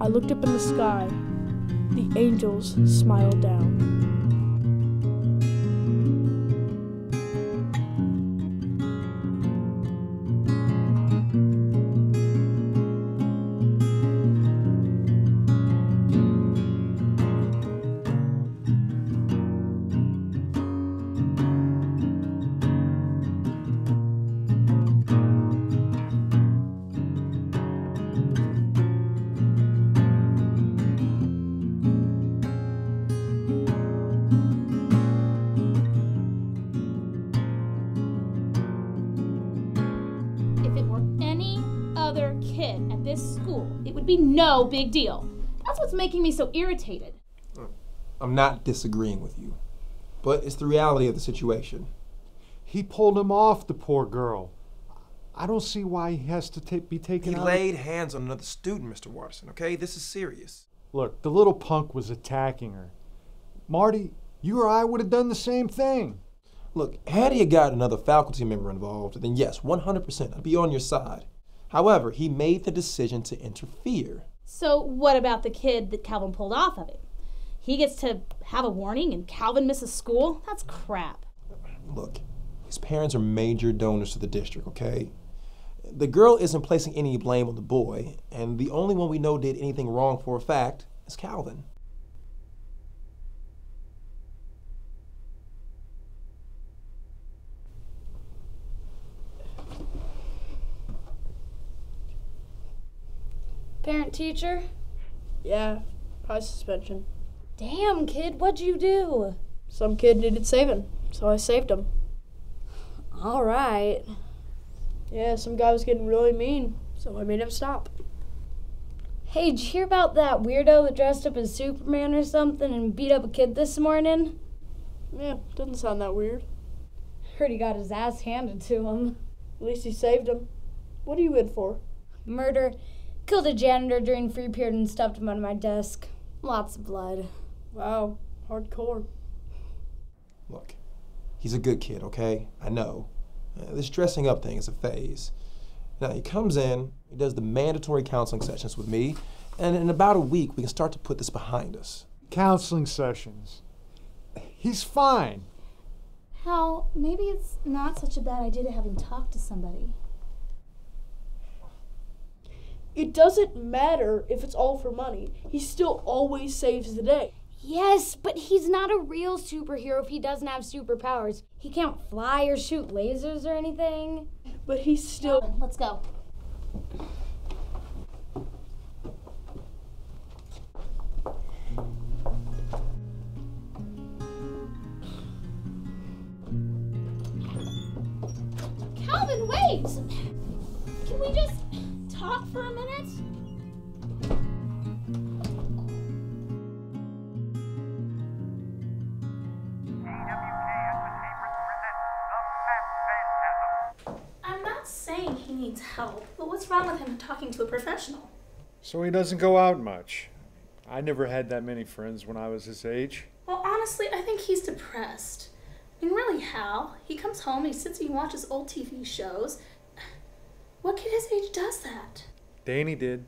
I looked up in the sky. The angels smiled down. At this school, it would be no big deal. That's what's making me so irritated. I'm not disagreeing with you, but it's the reality of the situation. He pulled him off, the poor girl. I don't see why he has to be taken out. He laid hands on another student, Mr. Watterson, okay? This is serious. Look, the little punk was attacking her. Marty, you or I would have done the same thing. Look, had he got another faculty member involved, then yes, 100%, I'd be on your side. However, he made the decision to interfere. So what about the kid that Calvin pulled off of it? He gets to have a warning and Calvin misses school? That's crap. Look, his parents are major donors to the district, okay? The girl isn't placing any blame on the boy, and the only one we know did anything wrong for a fact is Calvin. Parent teacher? Yeah, high suspension. Damn, kid, what'd you do? Some kid needed saving, so I saved him. All right. Yeah, some guy was getting really mean, so I made him stop. Hey, did you hear about that weirdo that dressed up as Superman or something and beat up a kid this morning? Yeah, doesn't sound that weird. Heard he got his ass handed to him. At least he saved him. What are you in for? Murder. Killed a janitor during free period and stuffed him under my desk. Lots of blood. Wow, hardcore. Look, he's a good kid, okay? I know. This dressing up thing is a phase. Now, he comes in, he does the mandatory counseling sessions with me, and in about a week, we can start to put this behind us. Counseling sessions. He's fine. Hal, maybe it's not such a bad idea to have him talk to somebody. It doesn't matter if it's all for money. He still always saves the day. Yes, but he's not a real superhero if he doesn't have superpowers. He can't fly or shoot lasers or anything. But he's still... Calvin, let's go. Calvin, wait! Can we just talk for a minute? I'm not saying he needs help, but what's wrong with him talking to a professional? So he doesn't go out much. I never had that many friends when I was his age. Well, honestly, I think he's depressed. I mean, really, Hal? He comes home, he sits and he watches old TV shows. What kid his age does that? Danny did.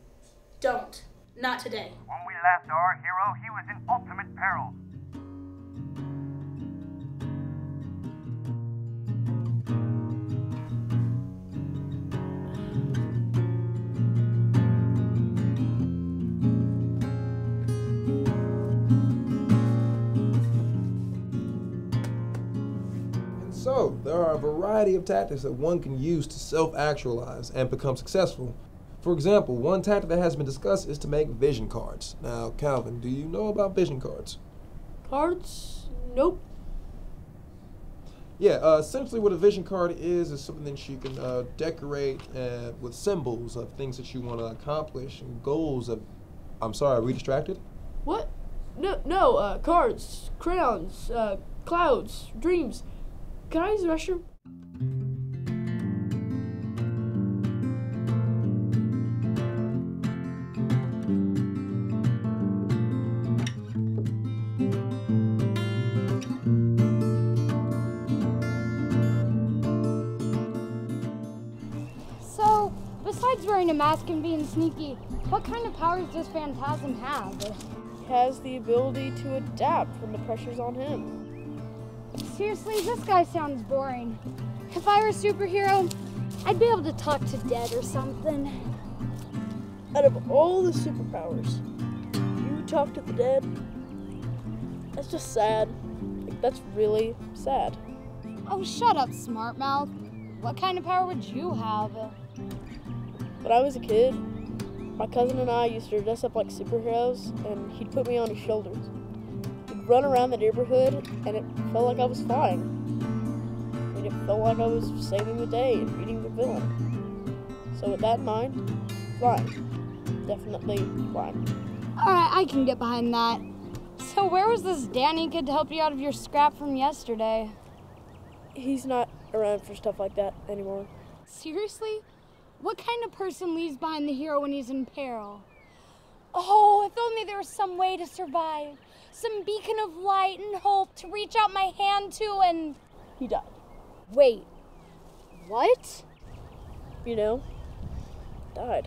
Don't. Not today. When we left our hero, he was in ultimate peril. So, there are a variety of tactics that one can use to self-actualize and become successful. For example, one tactic that has been discussed is to make vision cards. Now, Calvin, do you know about vision cards? Cards? Nope. Yeah, essentially what a vision card is something that you can decorate with symbols of things that you want to accomplish and goals of... I'm sorry, are we distracted? What? No, cards, crayons, clouds, dreams. Can I use the restroom? So, besides wearing wearing a mask and being sneaky, what kind of powers does Phantasm have? He has the ability to adapt when the pressure's on him. Seriously, this guy sounds boring. If I were a superhero, I'd be able to talk to dead or something. Out of all the superpowers, you talk to the dead? That's just sad. Like, that's really sad. Oh, shut up, smart mouth. What kind of power would you have? When I was a kid, my cousin and I used to dress up like superheroes, and he'd put me on his shoulders. We'd run around the neighborhood, and it felt like I was flying. I mean, it felt like I was saving the day and beating the villain. So with that in mind, flying. Definitely flying. Alright, I can get behind that. So where was this Danny kid to help you out of your scrap from yesterday? He's not around for stuff like that anymore. Seriously? What kind of person leaves behind the hero when he's in peril? Oh, if only there was some way to survive. Some beacon of light and hope to reach out my hand to and... He died. Wait, what? You know, died.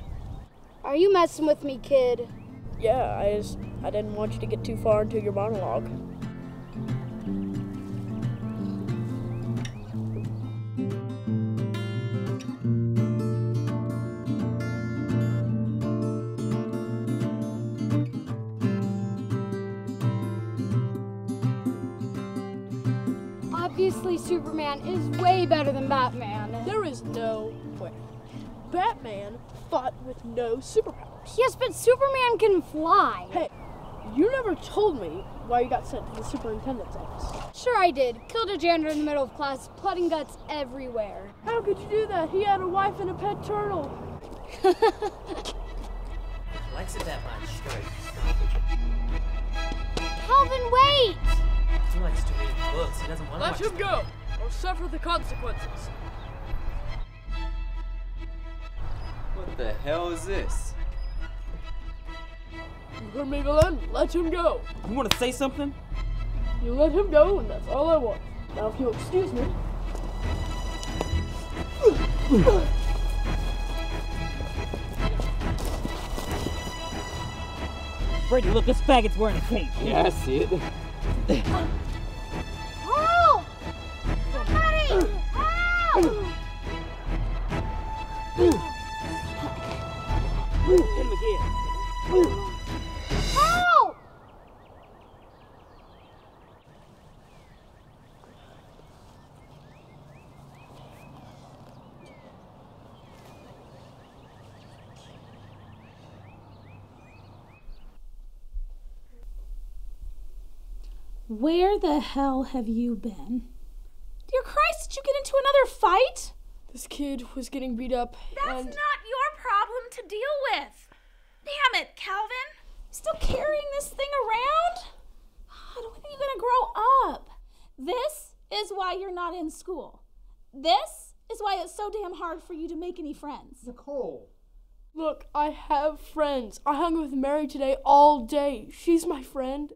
Are you messing with me, kid? Yeah, I didn't want you to get too far into your monologue. Obviously, Superman is way better than Batman. There is no way. Batman fought with no superpowers. Yes, but Superman can fly. Hey, you never told me why you got sent to the superintendent's office. Sure I did. Killed a janitor in the middle of class, blood guts everywhere. How could you do that? He had a wife and a pet turtle. Likes it that much. Calvin, wait! He likes to read books. He doesn't want to Let watch him go, or suffer the consequences. What the hell is this? You heard me, villain. Let him go. You want to say something? You let him go, and that's all I want. Now, if you'll excuse me. Brady, look, this faggot's wearing a cape. Yeah, I see it. Help! Somebody! Help! Hit him again. Help! Where the hell have you been? Dear Christ, did you get into another fight? This kid was getting beat up, That's and... not your problem to deal with. Damn it, Calvin. Still carrying this thing around? God, when are you gonna grow up? This is why you're not in school. This is why it's so damn hard for you to make any friends. Nicole. Look, I have friends. I hung with Mary today all day. She's my friend.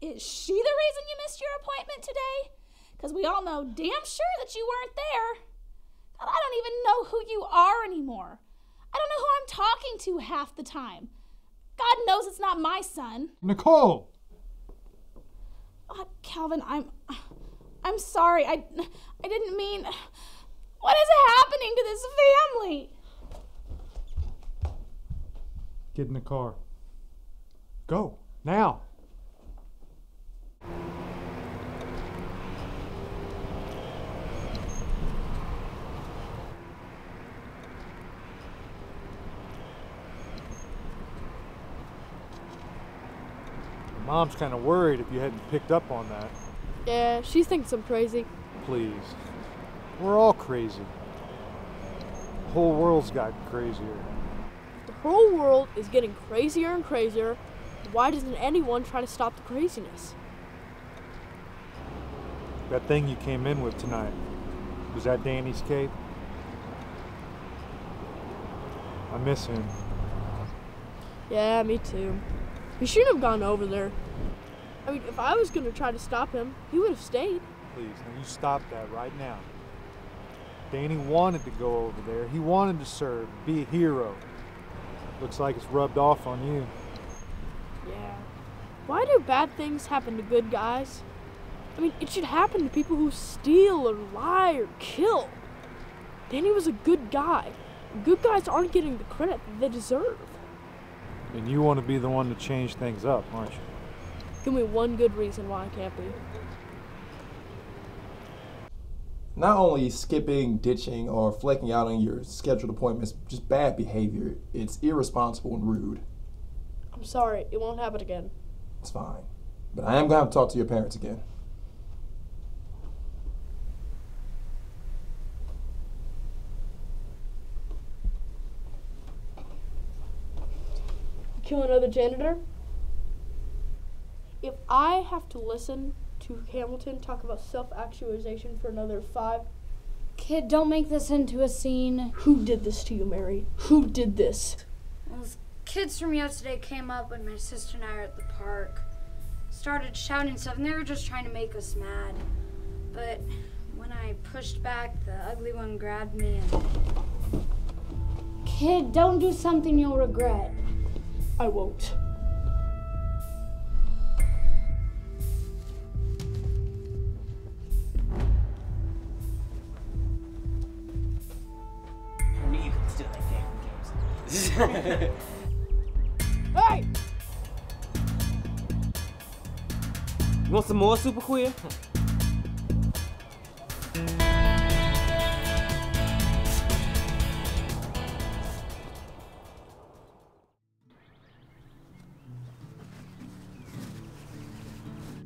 Is she the reason you missed your appointment today? Because we all know damn sure that you weren't there. God, I don't even know who you are anymore. I don't know who I'm talking to half the time. God knows it's not my son. Nicole! Calvin, I'm sorry. I didn't mean... What is happening to this family? Get in the car. Go, now. Mom's kind of worried if you hadn't picked up on that. Yeah, she thinks I'm crazy. Please. We're all crazy. The whole world's gotten crazier. The whole world is getting crazier and crazier. Why doesn't anyone try to stop the craziness? That thing you came in with tonight, was that Danny's cape? I miss him. Yeah, me too. He shouldn't have gone over there. I mean, if I was going to try to stop him, he would have stayed. Please, now you stop that right now. Danny wanted to go over there. He wanted to serve, be a hero. Looks like it's rubbed off on you. Yeah. Why do bad things happen to good guys? I mean, it should happen to people who steal or lie or kill. Danny was a good guy. Good guys aren't getting the credit that they deserve. And you want to be the one to change things up, aren't you? Give me one good reason why I can't be. Not only skipping, ditching, or flaking out on your scheduled appointments, just bad behavior. It's irresponsible and rude. I'm sorry, it won't happen again. It's fine. But I am going to have to talk to your parents again. Kill another janitor? If I have to listen to Hamilton talk about self-actualization for another 5... Kid, don't make this into a scene. Who did this to you, Mary? Who did this? Those kids from yesterday came up when my sister and I were at the park. Started shouting stuff, and they were just trying to make us mad. But when I pushed back, the ugly one grabbed me and... Kid, don't do something you'll regret. I won't. I knew you could steal that damn games. Hey! You want some more, Super Queer?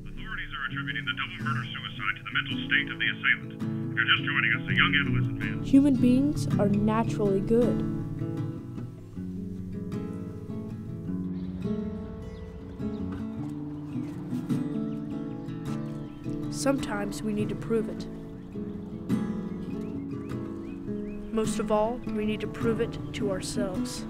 Authorities are attributing the double murder-suicide to the mental state of the assailant. If you're just joining us, a young adolescent man. Human beings are naturally good. Sometimes we need to prove it. Most of all, we need to prove it to ourselves.